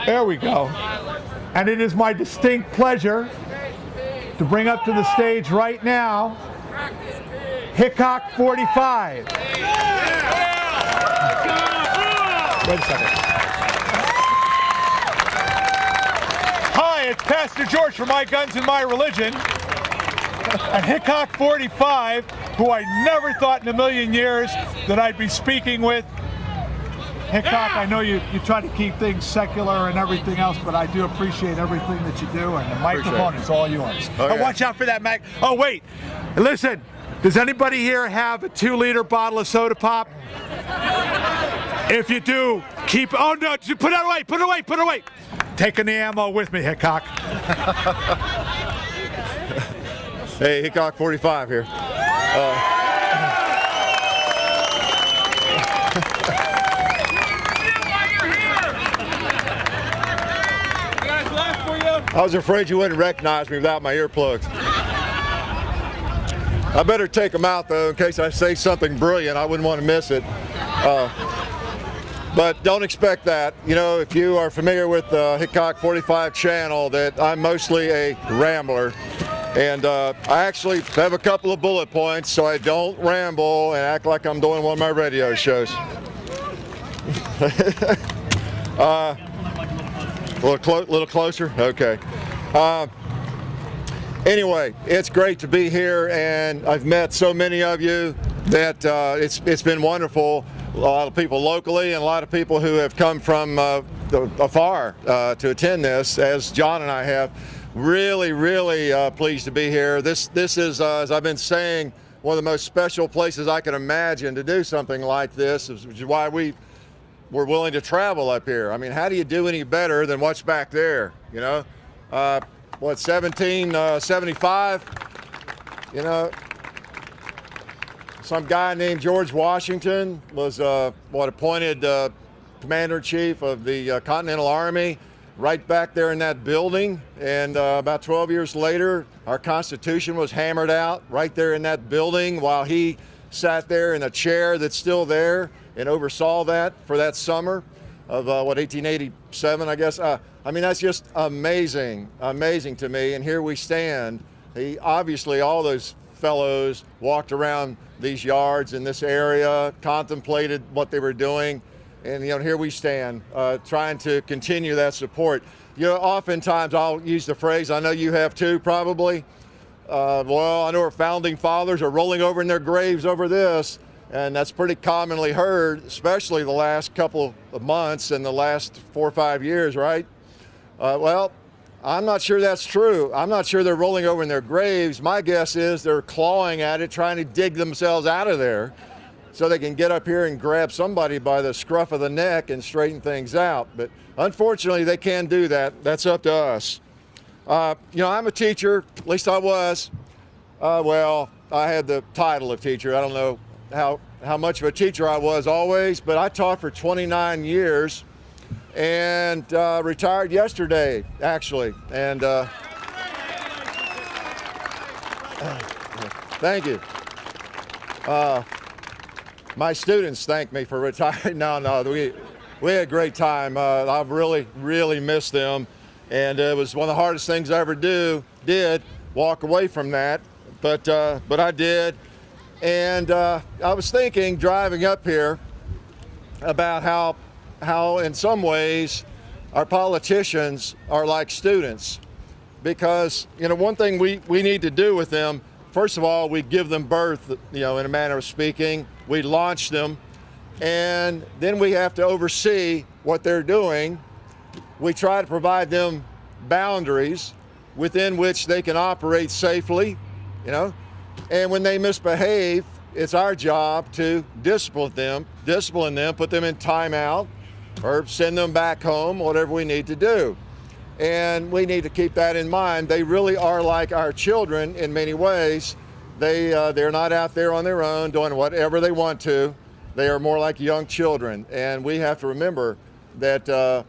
There we go. And it is my distinct pleasure to bring up to the stage right now Hickok45. Wait a second. Hi, it's Pastor George from My Guns and My Religion. And Hickok45, who I never thought in a million years that I'd be speaking with. Hickok, I know you try to keep things secular and everything else, but I do appreciate everything that you do, and the microphone is all yours. Okay. Oh, watch out for that mic. Oh, wait. Listen, does anybody here have a 2-liter bottle of soda pop? If you do, keep, oh no, put it away, put it away, put it away. Taking the ammo with me, Hickok. Hey, Hickok45 here. I was afraid you wouldn't recognize me without my earplugs. I better take them out, though, in case I say something brilliant. I wouldn't want to miss it. But don't expect that. You know, if you are familiar with the Hickok45 channel, that I'm mostly a rambler. And I actually have a couple of bullet points, so I don't ramble and act like I'm doing one of my radio shows. A little closer? Okay. Anyway, it's great to be here, and I've met so many of you that it's been wonderful. A lot of people locally and a lot of people who have come from afar to attend this, as John and I have. Really pleased to be here. This is, as I've been saying, one of the most special places I can imagine to do something like this, which is why we're willing to travel up here. I mean, how do you do any better than what's back there, you know? 1775, you know, some guy named George Washington was appointed commander-in-chief of the Continental Army right back there in that building, and about 12 years later our Constitution was hammered out right there in that building while he sat there in a chair that's still there and oversaw that for that summer of 1887, I guess. I mean, that's just amazing to me, and here we stand. Obviously all those fellows walked around these yards in this area, contemplated what they were doing, and you know, here we stand trying to continue that support. You know, oftentimes I'll use the phrase, I know you have too probably, well, I know our founding fathers are rolling over in their graves over this, and that's pretty commonly heard, especially the last couple of months and the last 4 or 5 years, right? Well, I'm not sure that's true. I'm not sure they're rolling over in their graves. My guess is they're clawing at it, trying to dig themselves out of there so they can get up here and grab somebody by the scruff of the neck and straighten things out. But unfortunately, they can't do that. That's up to us. You know, I'm a teacher, at least I was. Well, I had the title of teacher. I don't know how much of a teacher I was always, but I taught for 29 years and retired yesterday, actually. And thank you. My students thank me for retiring. No, we had a great time. I've really missed them, and it was one of the hardest things I ever did walk away from that, but I did. And I was thinking, driving up here, about how in some ways our politicians are like students, because you know, one thing we need to do with them, first of all, we give them birth, you know, in a manner of speaking. We launch them, and then we have to oversee what they're doing. We try to provide them boundaries within which they can operate safely, you know, and when they misbehave, it's our job to discipline them, put them in timeout, or send them back home, whatever we need to do. And we need to keep that in mind. They really are like our children in many ways. They're not out there on their own doing whatever they want to. They are more like young children, and we have to remember that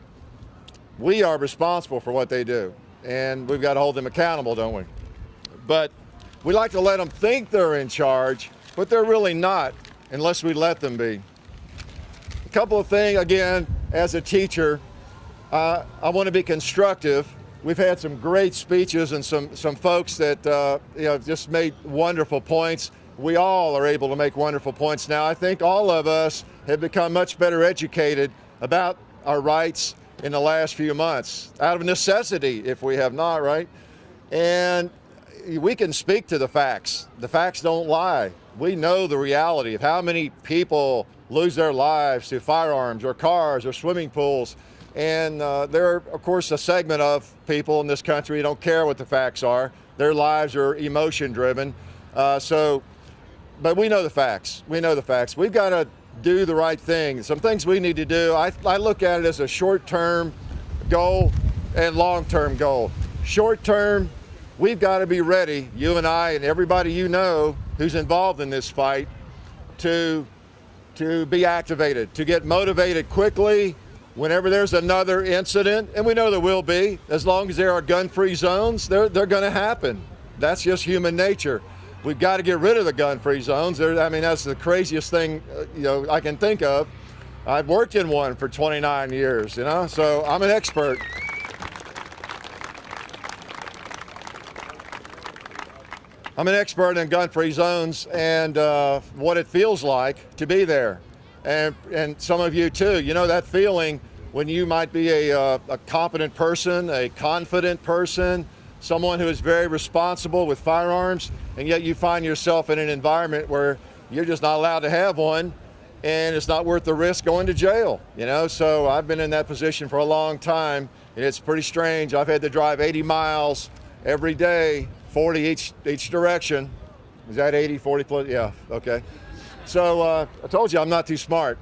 we are responsible for what they do, and we've got to hold them accountable, don't we? But we like to let them think they're in charge, but they're really not unless we let them be. A couple of things, again, as a teacher, I want to be constructive. We've had some great speeches and some folks that just made wonderful points. We all are able to make wonderful points now. I think all of us have become much better educated about our rights in the last few months, out of necessity if we have not, right? And we can speak to the facts. The facts don't lie. We know the reality of how many people lose their lives to firearms or cars or swimming pools. And there are, of course, a segment of people in this country who don't care what the facts are. Their lives are emotion driven. But we know the facts. We know the facts. We've got to do the right thing. Some things we need to do. I look at it as a short-term goal and long-term goal. Short-term, we've got to be ready, you and I and everybody you know who's involved in this fight, to be activated, to get motivated quickly whenever there's another incident, and we know there will be. As long as there are gun-free zones, they're going to happen. That's just human nature. We've got to get rid of the gun-free zones. I mean, that's the craziest thing I can think of. I've worked in one for 29 years, so I'm an expert. I'm an expert in gun-free zones and what it feels like to be there. And some of you too, that feeling when you might be a competent person, a confident person, someone who is very responsible with firearms, and yet you find yourself in an environment where you're just not allowed to have one, and it's not worth the risk going to jail, So I've been in that position for a long time, and it's pretty strange. I've had to drive 80 miles every day, 40 each direction. Is that 80, 40? Yeah, okay. So I told you I'm not too smart.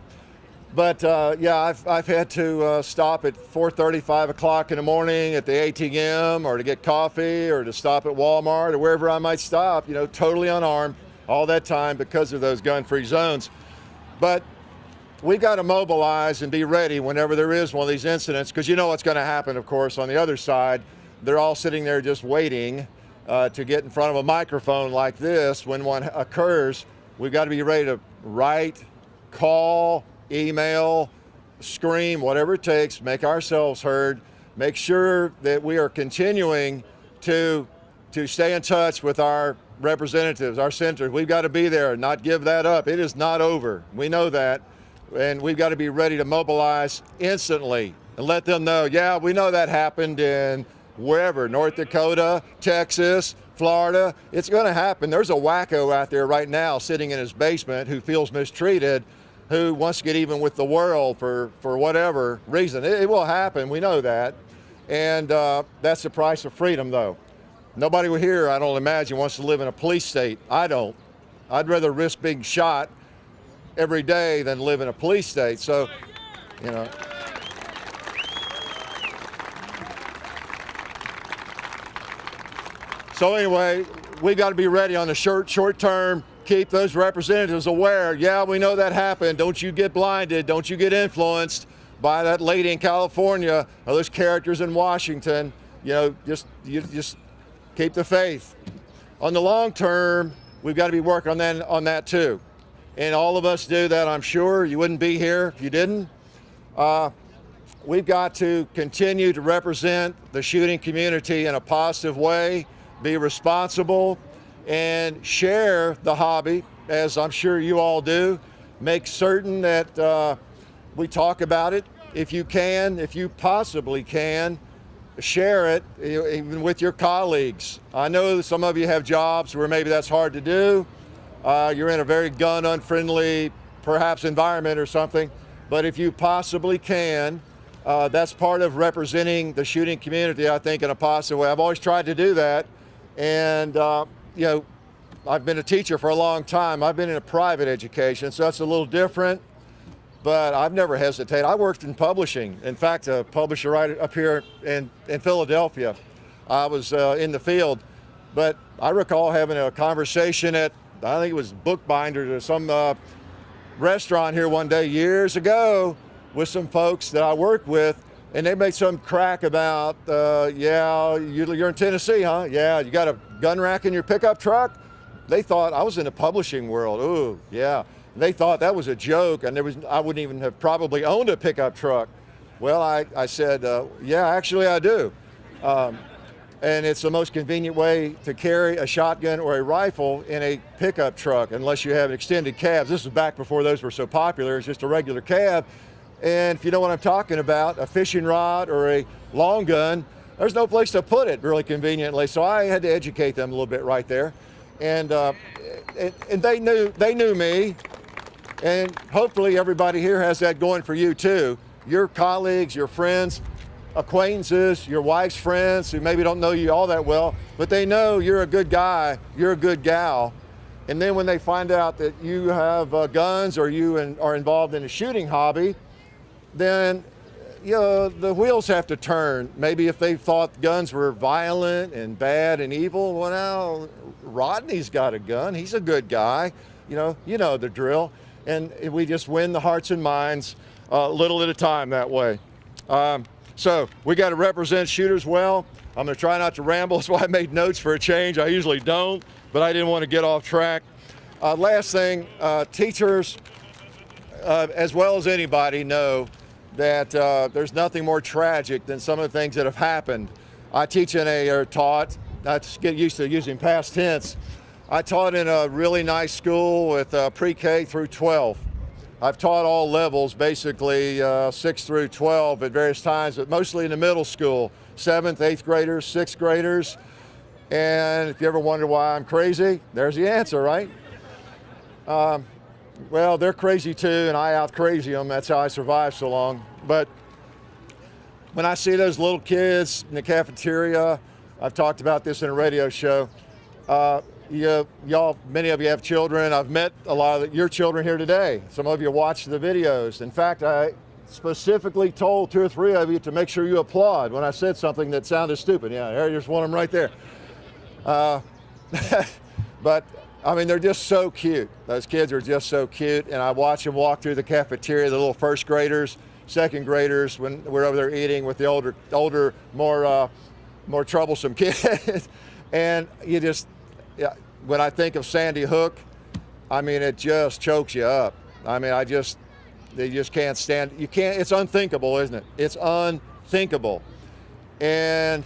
But I've had to stop at 4:30, 5 o'clock in the morning at the ATM, or to get coffee, or to stop at Walmart, or wherever I might stop, totally unarmed all that time because of those gun-free zones. But we've got to mobilize and be ready whenever there is one of these incidents, because you know what's going to happen, of course, on the other side. They're all sitting there just waiting to get in front of a microphone like this when one occurs. We've got to be ready to write, call, email, scream, whatever it takes, make ourselves heard, make sure that we are continuing to stay in touch with our representatives, our senators. We've got to be there, not give that up. It is not over. We know that. And we've got to be ready to mobilize instantly and let them know, yeah, we know that happened in wherever, North Dakota, Texas, Florida. It's going to happen. There's a wacko out there right now sitting in his basement who feels mistreated, who wants to get even with the world for whatever reason. It will happen. We know that. And that's the price of freedom, though. Nobody here, I don't imagine, wants to live in a police state. I don't. I'd rather risk being shot every day than live in a police state. So, So anyway, we got to be ready on the short term. Keep those representatives aware. Yeah, we know that happened. Don't you get blinded. Don't you get influenced by that lady in California or those characters in Washington. Just keep the faith. On the long term, we've got to be working on that too. And all of us do that, I'm sure. You wouldn't be here if you didn't. We've got to continue to represent the shooting community in a positive way, be responsible, and share the hobby, as I'm sure you all do. Make certain that we talk about it. If you possibly can, share it, even with your colleagues. I know that some of you have jobs where maybe that's hard to do. You're in a very gun-unfriendly, perhaps, environment or something. But if you possibly can, that's part of representing the shooting community, I think, in a positive way. I've always tried to do that. And, I've been a teacher for a long time. I've been in a private education, so that's a little different. But I've never hesitated. I worked in publishing. In fact, a publisher right up here in Philadelphia. I was in the field. But I recall having a conversation at, I think it was Bookbinders or some restaurant here one day years ago with some folks that I worked with, and they made some crack about, you're in Tennessee, huh? Yeah, you got a gun rack in your pickup truck? They thought I was in the publishing world. Ooh, yeah. They thought that was a joke, and I wouldn't even have probably owned a pickup truck. Well, I said, yeah, actually I do. And it's the most convenient way to carry a shotgun or a rifle in a pickup truck, unless you have extended cabs. This was back before those were so popular. It's just a regular cab. And if you know what I'm talking about, a fishing rod or a long gun, there's no place to put it really conveniently. So I had to educate them a little bit right there. And they knew me. And hopefully everybody here has that going for you too. Your colleagues, your friends, acquaintances, your wife's friends who maybe don't know you all that well, but they know you're a good guy, you're a good gal. And then when they find out that you have guns or you are involved in a shooting hobby, then the wheels have to turn. Maybe if they thought guns were violent and bad and evil, well now Rodney's got a gun, he's a good guy, you know the drill. And we just win the hearts and minds a little at a time that way. So we got to represent shooters well. I'm going to try not to ramble. That's why I made notes for a change. I usually don't, but I didn't want to get off track. Last thing, teachers, as well as anybody, know that there's nothing more tragic than some of the things that have happened. I teach or taught, let's get used to using past tense. I taught in a really nice school with pre-K through 12. I've taught all levels, basically 6 through 12 at various times, but mostly in the middle school, 7th, 8th graders, 6th graders. And if you ever wonder why I'm crazy, there's the answer, right? Well, they're crazy too, and I out-crazy them. That's how I survived so long. But when I see those little kids in the cafeteria, I've talked about this in a radio show, y'all, many of you have children. I've met a lot of your children here today. Some of you watched the videos. In fact, I specifically told 2 or 3 of you to make sure you applaud when I said something that sounded stupid. Yeah, there's one of them right there. But I mean, they're just so cute. Those kids are just so cute. And I watch them walk through the cafeteria, the little 1st graders, 2nd graders, when we're over there eating with the older, more troublesome kids. And you just, yeah, when I think of Sandy Hook, I mean, it just chokes you up. I mean, they just can't stand, it's unthinkable, isn't it? It's unthinkable. And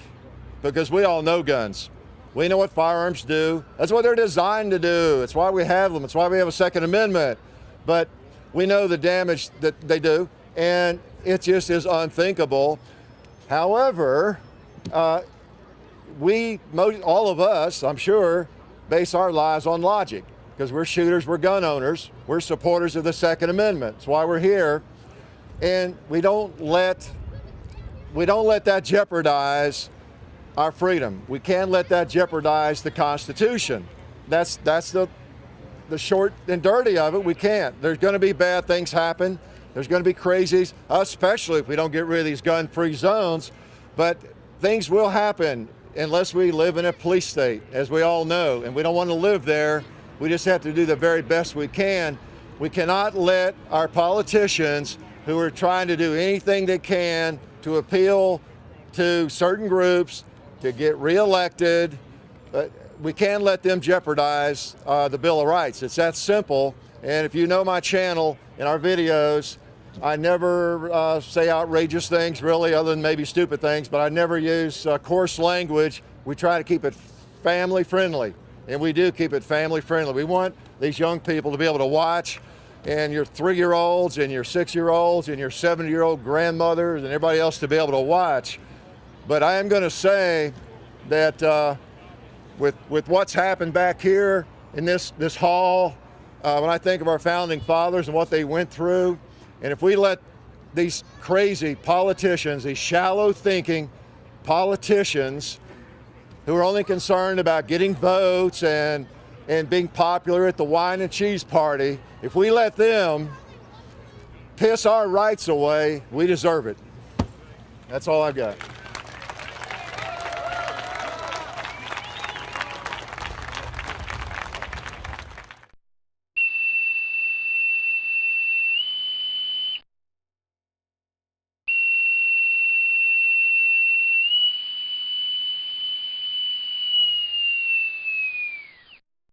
because we all know guns. We know what firearms do. That's what they're designed to do. It's why we have them. It's why we have a Second Amendment. But we know the damage that they do, and it just is unthinkable. However, all of us, I'm sure, base our lives on logic, because we're shooters, we're gun owners, we're supporters of the Second Amendment. That's why we're here. And we don't let that jeopardize our freedom. We can't let that jeopardize the Constitution. That's the short and dirty of it. We can't. There's going to be bad things happen. There's going to be crazies, especially if we don't get rid of these gun-free zones. But things will happen unless we live in a police state, as we all know, and we don't want to live there. We just have to do the very best we can. We cannot let our politicians, who are trying to do anything they can to appeal to certain groups, to get reelected, we can't let them jeopardize the Bill of Rights. It's that simple. And if you know my channel and our videos, I never say outrageous things, really, other than maybe stupid things, but I never use coarse language. We try to keep it family friendly, and we do keep it family friendly. We want these young people to be able to watch, and your 3-year-olds and your 6-year-olds and your 70-year-old grandmothers and everybody else to be able to watch. But I am going to say that with what's happened back here in this hall, when I think of our founding fathers and what they went through, and if we let these crazy politicians, these shallow thinking politicians who are only concerned about getting votes and being popular at the wine and cheese party, if we let them piss our rights away, we deserve it. That's all I've got.